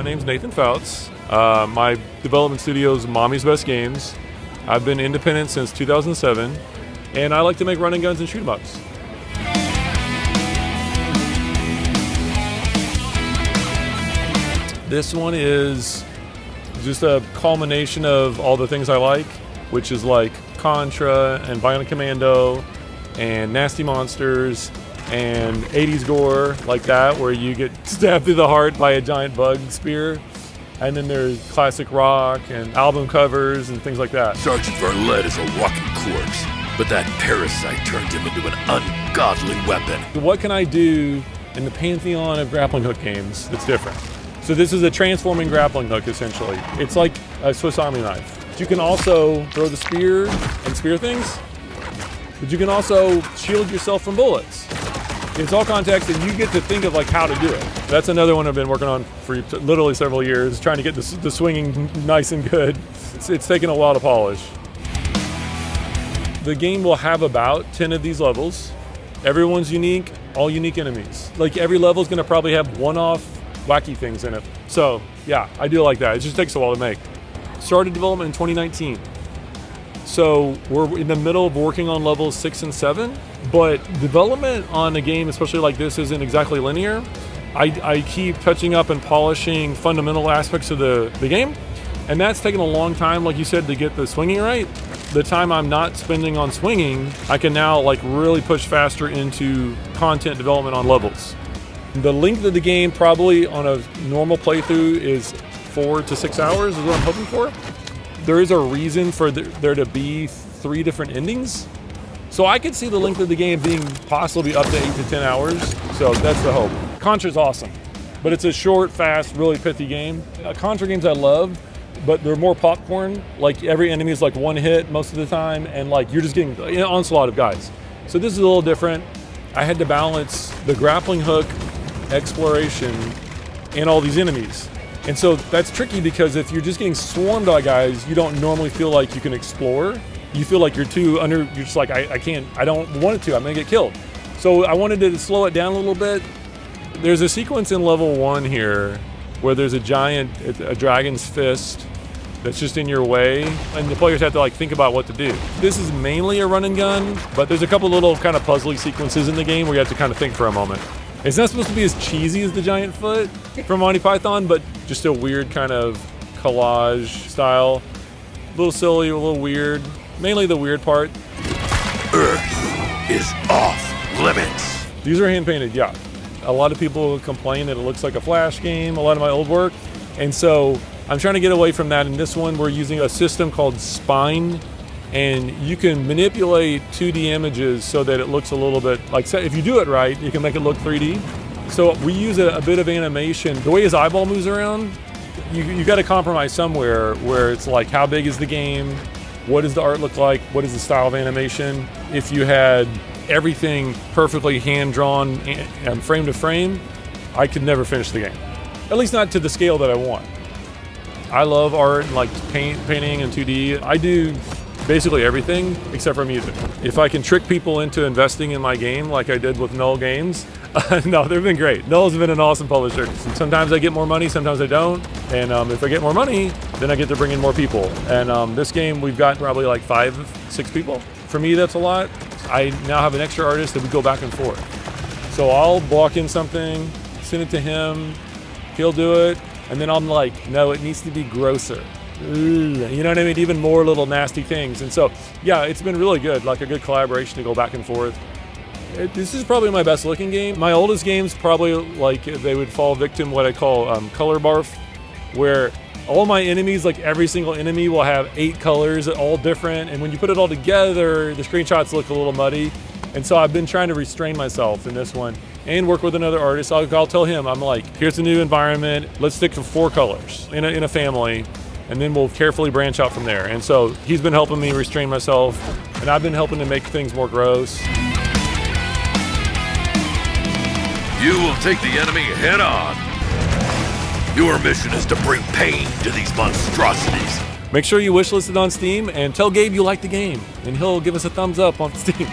name's Nathan Fouts. My development studio is Mommy's Best Games. I've been independent since 2007, and I like to make running guns and shoot 'em ups. This one is just a culmination of all the things I like, which is like Contra and Violent Commando and Nasty Monsters and 80s gore like that, where you get stabbed through the heart by a giant bug spear. And then there's classic rock and album covers and things like that. Sergeant Verlet is a walking corpse, but that parasite turned him into an ungodly weapon. What can I do in the pantheon of grappling hook games that's different? So this is a transforming grappling hook, essentially. It's like a Swiss Army knife. You can also throw the spear and spear things, but you can also shield yourself from bullets. It's all context, and you get to think of like how to do it. That's another one I've been working on for literally several years, trying to get the swinging nice and good. It's taken a while to polish. The game will have about 10 of these levels. Everyone's unique, all unique enemies. Like every level is gonna probably have one-off wacky things in it. So yeah, I do like that. It just takes a while to make. Started development in 2019. So we're in the middle of working on levels 6 and 7, but development on a game, especially like this, isn't exactly linear. I keep touching up and polishing fundamental aspects of the game, and that's taken a long time, like you said, to get the swinging right. The time I'm not spending on swinging, I can now like really push faster into content development on levels. The length of the game probably on a normal playthrough is 4 to 6 hours is what I'm hoping for. There is a reason for there to be 3 different endings. So I could see the length of the game being possibly up to 8 to 10 hours. So that's the hope. Contra's awesome, but it's a short, fast, really pithy game. Contra games I love, but they're more popcorn. Like every enemy is like one hit most of the time, and like you're just getting an onslaught of guys. So this is a little different. I had to balance the grappling hook, exploration, and all these enemies. And so that's tricky because if you're just getting swarmed by guys, you don't normally feel like you can explore. You feel like you're just like, I don't want it to, I'm gonna get killed. So I wanted to slow it down a little bit. There's a sequence in level 1 here where there's a dragon's fist that's just in your way, and the players have to like think about what to do. This is mainly a run and gun, but there's a couple little kind of puzzly sequences in the game where you have to kind of think for a moment. It's not supposed to be as cheesy as the giant foot from Monty Python, but just a weird kind of collage style. A little silly, a little weird. Mainly the weird part. Earth is off limits. These are hand painted, yeah. A lot of people complain that it looks like a Flash game, a lot of my old work. And so I'm trying to get away from that. In this one, we're using a system called Spine. And you can manipulate 2D images so that it looks a little bit like, if you do it right, you can make it look 3D. So we use a bit of animation. The way his eyeball moves around, you got to compromise somewhere where it's like, how big is the game? What does the art look like? What is the style of animation? If you had everything perfectly hand-drawn and frame to frame, I could never finish the game. At least not to the scale that I want. I love art and like painting and 2D. I do basically everything except for music. If I can trick people into investing in my game like I did with Null Games, no, they've been great. Null's been an awesome publisher. Sometimes I get more money, sometimes I don't. And if I get more money, then I get to bring in more people. And this game, we've got probably like 5, 6 people. For me, that's a lot. I now have an extra artist that we go back and forth. So I'll block in something, send it to him, he'll do it, and then I'm like, no, it needs to be grosser. You know what I mean? Even more little nasty things. And so, yeah, it's been really good, like a good collaboration to go back and forth. This is probably my best looking game. My oldest games probably like they would fall victim what I call color barf, where all my enemies, like every single enemy will have 8 colors, all different. And when you put it all together, the screenshots look a little muddy. And so I've been trying to restrain myself in this one and work with another artist. I'll tell him, I'm like, here's a new environment. Let's stick to 4 colors in a family. And then we'll carefully branch out from there. And so he's been helping me restrain myself, and I've been helping to make things more gross. You will take the enemy head on. Your mission is to bring pain to these monstrosities. Make sure you wishlist it on Steam and tell Gabe you like the game, and he'll give us a thumbs up on Steam.